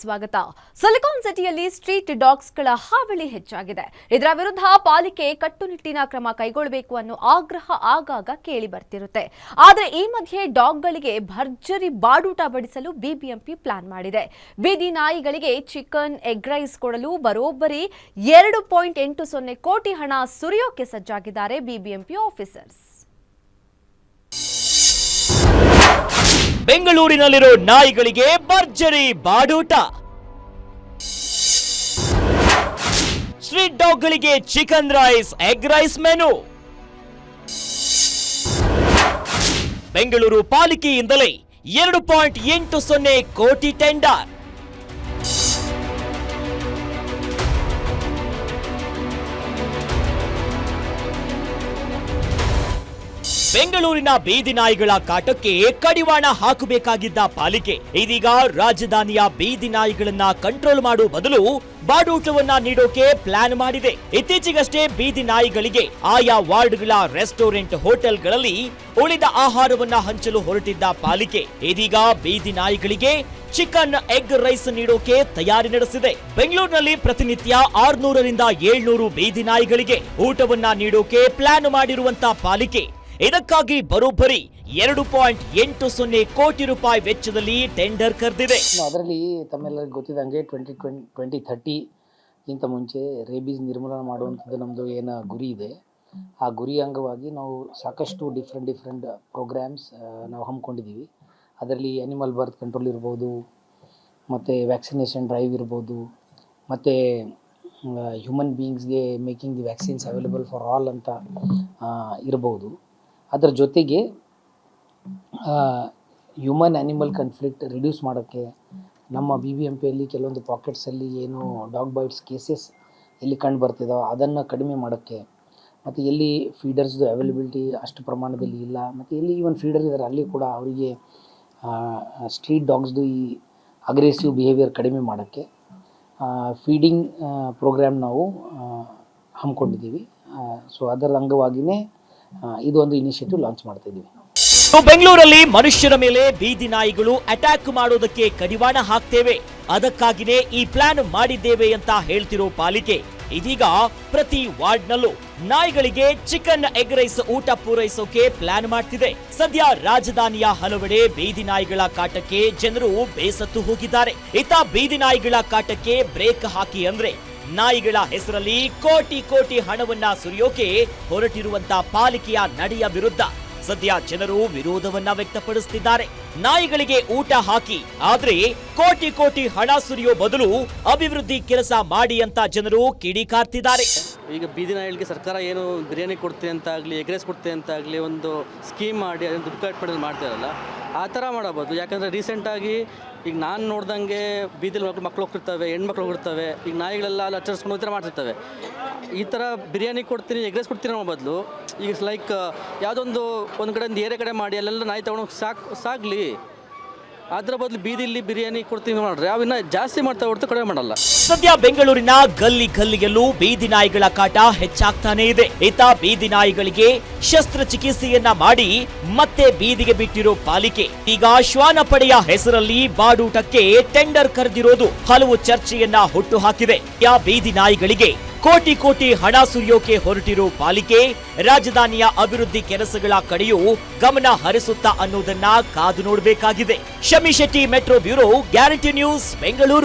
ಸ್ವಾಗತ. ಸಿಲಿಕಾನ್ ಸಿಟಿಯಲ್ಲಿ ಸ್ಟ್ರೀಟ್ ಡಾಗ್ಸ್ಗಳ ಹಾವಳಿ ಹೆಚ್ಚಾಗಿದೆ. ಇದರ ವಿರುದ್ಧ ಪಾಲಿಕೆ ಕಟ್ಟುನಿಟ್ಟಿನ ಕ್ರಮ ಕೈಗೊಳ್ಳಬೇಕು ಅನ್ನೋ ಆಗ್ರಹ ಆಗಾಗ ಕೇಳಿ ಬರ್ತಿರುತ್ತೆ. ಆದರೆ ಈ ಮಧ್ಯೆ ಡಾಗ್ಗಳಿಗೆ ಭರ್ಜರಿ ಬಾಡೂಟ ಬಡಿಸಲು ಬಿಬಿಎಂಪಿ ಪ್ಲಾನ್ ಮಾಡಿದೆ. ಬೀದಿ ನಾಯಿಗಳಿಗೆ ಚಿಕನ್, ಎಗ್ ರೈಸ್ ಕೊಡಲು ಬರೋಬ್ಬರಿ 2.80 ಕೋಟಿ ಹಣ ಸುರಿಯೋಕೆ ಸಜ್ಜಾಗಿದ್ದಾರೆ ಬಿಬಿಎಂಪಿ ಆಫೀಸರ್ಸ್. ಬೆಂಗಳೂರಿನಲ್ಲಿರೋ ನಾಯಿಗಳಿಗೆ ಭರ್ಜರಿ ಬಾಡೂಟ. ಸ್ಟ್ರೀಟ್ ಡಾಗ್ಗಳಿಗೆ chicken rice, egg rice menu. Bengaluru ಪಾಲಿಕೆಯಿಂದಲೇ 2.80 ಕೋಟಿ ಟೆಂಡರ್. ಬೆಂಗಳೂರಿನ ಬೀದಿ ನಾಯಿಗಳ ಕಾಟಕ್ಕೆ ಕಡಿವಾಣ ಹಾಕಬೇಕಾಗಿದ್ದ ಪಾಲಿಕೆ ಇದೀಗ ರಾಜಧಾನಿಯ ಬೀದಿ ನಾಯಿಗಳನ್ನ ಕಂಟ್ರೋಲ್ ಮಾಡುವ ಬದಲು ಬಾಡೂಟವನ್ನ ನೀಡೋಕೆ ಪ್ಲಾನ್ ಮಾಡಿದೆ. ಇತ್ತೀಚೆಗಷ್ಟೇ ಬೀದಿ ನಾಯಿಗಳಿಗೆ ಆಯಾ ವಾರ್ಡ್ಗಳ ರೆಸ್ಟೋರೆಂಟ್, ಹೋಟೆಲ್ಗಳಲ್ಲಿ ಉಳಿದ ಆಹಾರವನ್ನ ಹಂಚಲು ಹೊರಟಿದ್ದ ಪಾಲಿಕೆ ಇದೀಗ ಬೀದಿ ನಾಯಿಗಳಿಗೆ ಚಿಕನ್, ಎಗ್ ರೈಸ್ ನೀಡೋಕೆ ತಯಾರಿ ನಡೆಸಿದೆ. ಬೆಂಗಳೂರಿನಲ್ಲಿ ಪ್ರತಿನಿತ್ಯ 600 ರಿಂದ 700 ಬೀದಿ ನಾಯಿಗಳಿಗೆ ಊಟವನ್ನ ನೀಡೋಕೆ ಪ್ಲಾನ್ ಮಾಡಿರುವಂತ ಪಾಲಿಕೆ ಇದಕ್ಕಾಗಿ ಬರೋಬ್ಬರಿ 2.80 ಕೋಟಿ ರೂಪಾಯಿ ವೆಚ್ಚದಲ್ಲಿ ಟೆಂಡರ್ ಕರೆದಿದೆ. ಅದರಲ್ಲಿ ತಮ್ಮೆಲ್ಲರಿಗೂ ಗೊತ್ತಿದ್ದಂಗೆ 2030 ಇಂತ ಮುಂಚೆ ರೇಬೀಸ್ ನಿರ್ಮೂಲನೆ ಮಾಡುವಂಥದ್ದು ನಮ್ಮದು ಏನು ಗುರಿ ಇದೆ. ಆ ಗುರಿ ಅಂಗವಾಗಿ ನಾವು ಸಾಕಷ್ಟು ಡಿಫ್ರೆಂಟ್ ಪ್ರೋಗ್ರಾಮ್ಸ್ ನಾವು ಹಮ್ಮಿಕೊಂಡಿದ್ದೀವಿ. ಅದರಲ್ಲಿ ಅನಿಮಲ್ ಬರ್ತ್ ಕಂಟ್ರೋಲ್ ಇರ್ಬೋದು, ಮತ್ತು ವ್ಯಾಕ್ಸಿನೇಷನ್ ಡ್ರೈವ್ ಇರ್ಬೋದು, ಮತ್ತು ಹ್ಯೂಮನ್ ಬೀಯಿಂಗ್ಸ್ಗೆ making the vaccines available for all ಅಂತ ಇರ್ಬೋದು. ಅದರ ಜೊತೆಗೆ ಹ್ಯೂಮನ್ ಆ್ಯನಿಮಲ್ ಕಾನ್ಫ್ಲಿಕ್ಟ್ ರಿಡ್ಯೂಸ್ ಮಾಡೋಕ್ಕೆ ನಮ್ಮ BBMPಯಲ್ಲಿ ಕೆಲವೊಂದು ಪಾಕೆಟ್ಸಲ್ಲಿ ಏನು ಡಾಗ್ ಬೈಟ್ಸ್ ಕೇಸಸ್ ಎಲ್ಲಿ ಕಂಡು ಬರ್ತಿದೋ ಅದನ್ನು ಕಡಿಮೆ ಮಾಡೋಕ್ಕೆ, ಮತ್ತು ಎಲ್ಲಿ ಫೀಡರ್ಸ್ದು ಅವೈಲಬಿಲಿಟಿ ಅಷ್ಟು ಪ್ರಮಾಣದಲ್ಲಿ ಇಲ್ಲ, ಮತ್ತು ಎಲ್ಲಿ ಈವನ್ ಫೀಡರ್ ಇದ್ದಾರೆ ಅಲ್ಲಿ ಕೂಡ ಅವರಿಗೆ ಸ್ಟ್ರೀಟ್ ಡಾಗ್ಸ್ದು ಈ ಅಗ್ರೆಸಿವ್ ಬಿಹೇವಿಯರ್ ಕಡಿಮೆ ಮಾಡೋಕ್ಕೆ ಫೀಡಿಂಗ್ ಪ್ರೋಗ್ರಾಮ್ ನಾವು ಹಮ್ಮಿಕೊಂಡಿದ್ದೀವಿ. ಸೊ ಅದರ ಅಂಗವಾಗಿಯೇ ಇದೊಂದು ಇನಿಷಿಯೇಟಿವ್ ಲಾಂಚ್ ಮಾಡ್ತಾ ಇದ್ದೀವಿ. ಬೆಂಗಳೂರಲ್ಲಿ ಮನುಷ್ಯರ ಮೇಲೆ ಬೀದಿ ನಾಯಿಗಳು ಅಟ್ಯಾಕ್ ಮಾಡೋದಕ್ಕೆ ಕಡಿವಾಣ ಹಾಕ್ತೇವೆ, ಅದಕ್ಕಾಗಿನೇ ಈ ಪ್ಲಾನ್ ಮಾಡಿದ್ದೇವೆ ಅಂತ ಹೇಳ್ತಿರೋ ಪಾಲಿಕೆ ಇದೀಗ ಪ್ರತಿ ವಾರ್ಡ್ನಲ್ಲೂ ನಾಯಿಗಳಿಗೆ ಚಿಕನ್, ಎಗ್ ರೈಸ್ ಊಟ ಪೂರೈಸೋಕೆ ಪ್ಲಾನ್ ಮಾಡ್ತಿದೆ. ಸದ್ಯ ರಾಜಧಾನಿಯ ಹಲವೆಡೆ ಬೀದಿ ನಾಯಿಗಳ ಕಾಟಕ್ಕೆ ಜನರು ಬೇಸತ್ತು ಹೋಗಿದ್ದಾರೆ. ಇತ್ತ ಬೀದಿ ನಾಯಿಗಳ ಕಾಟಕ್ಕೆ ಬ್ರೇಕ್ ಹಾಕಿ ಅಂದ್ರೆ ನಾಯಿಗಳ ಹೆಸರಲ್ಲಿ ಕೋಟಿ ಹಣವನ್ನ ಸುರಿಯೋಕೆ ಹೊರಟಿರುವಂತ ಪಾಲಿಕೆಯ ನಡೆಯ ವಿರುದ್ಧ ಸದ್ಯ ಜನರು ವಿರೋಧವನ್ನ ವ್ಯಕ್ತಪಡಿಸುತ್ತಿದ್ದಾರೆ. ನಾಯಿಗಳಿಗೆ ಊಟ ಹಾಕಿ, ಆದ್ರೆ ಕೋಟಿ ಹಣ ಸುರಿಯೋ ಬದಲು ಅಭಿವೃದ್ಧಿ ಕೆಲಸ ಮಾಡಿ ಅಂತ ಜನರು ಕಿಡಿಕಾರ್ತಿದ್ದಾರೆ. ಈಗ ಬೀದಿ ನಾಯಿಗಳಿಗೆ ಸರ್ಕಾರ ಏನು ಬಿರಿಯಾನಿ ಕೊಡ್ತೆ ಅಂತ ಆಗಲಿ, ಎಗ್ ರೈಸ್ ಕೊಡ್ತೆ ಅಂತ ಆಗಲಿ ಒಂದು ಸ್ಕೀಮ್ ಮಾಡಿ ಅದನ್ನು ದುಡ್ಡು ಕಟ್ ಮಾಡೋದು ಮಾಡ್ತಾರಲ್ಲ, ಆ ಥರ ಮಾಡಬಹುದು. ಯಾಕಂದರೆ ರೀಸೆಂಟಾಗಿ ಈಗ ನಾನು ನೋಡ್ದಂಗೆ ಬೀದಿಲಿ ಮಕ್ಕಳು ಹೋಗ್ತಿರ್ತವೆ, ಹೆಣ್ಮಕ್ಳು ಹೋಗಿರ್ತವೆ, ಈಗ ನಾಯಿಗಳೆಲ್ಲ ಅಲ್ಲಿ ಹಚ್ಚರಿಸ್ಕೊಂಡು ಹೋಗ್ತಾರೆ ಮಾಡ್ತಿರ್ತವೆ. ಈ ಥರ ಬಿರಿಯಾನಿ ಕೊಡ್ತೀನಿ, ಎಗ್ ರೈಸ್ ಕೊಡ್ತೀನಿ ಅನ್ನೋ ಬದಲು ಈಗ ಲೈಕ್ ಯಾವುದೊಂದು ಒಂದು ಕಡೆಯಿಂದ ಏರೆ ಕಡೆ ಮಾಡಿ ಅಲ್ಲೆಲ್ಲ ನಾಯಿ ತೊಗೊಂಡು ಸಾಗಲಿ, ಅದರ ಬದಲು ಬೀದಿಲಿ ಬಿರಿಯಾನಿ ಕೊಡ್ತೀನಿ ಮಾಡ್ರಿ, ಅವನ್ನ ಜಾಸ್ತಿ ಮಾಡ್ತಾ ಹೊರತು ಕಡಿಮೆ ಮಾಡಲ್ಲ. ಸದ್ಯ ಬೆಂಗಳೂರಿನ ಗಲ್ಲಿಯಲ್ಲೂ ಬೀದಿ ನಾಯಿಗಳ ಕಾಟ ಹೆಚ್ಚಾಗ್ತಾನೆ ಇದೆ. ಇತ್ತ ಬೀದಿ ನಾಯಿಗಳಿಗೆ ಶಸ್ತ್ರಚಿಕಿತ್ಸೆಯನ್ನ ಮಾಡಿ ಮತ್ತೆ ಬೀದಿಗೆ ಬಿಟ್ಟಿರೋ ಪಾಲಿಕೆ ಈಗ ಶ್ವಾನ ಪಡೆಯ ಹೆಸರಲ್ಲಿ ಬಾಡೂಟಕ್ಕೆ ಟೆಂಡರ್ ಕರೆದಿರೋದು ಹಲವು ಚರ್ಚೆಯನ್ನ ಹುಟ್ಟು ಹಾಕಿದೆ. ಬೀದಿ ನಾಯಿಗಳಿಗೆ ಕೋಟಿ ಹಣ ಸುರಿಯೋಕೆ ಹೊರಟಿರೋ ಪಾಲಿಕೆ ರಾಜಧಾನಿಯ ಅಭಿವೃದ್ಧಿ ಕೆಲಸಗಳ ಕಡೆಯೂ ಗಮನ ಹರಿಸುತ್ತಾ ಅನ್ನೋದನ್ನ ಕಾದು ನೋಡಬೇಕಾಗಿದೆ. Shami Shetty, metro bureau, guarantee news, Bengaluru.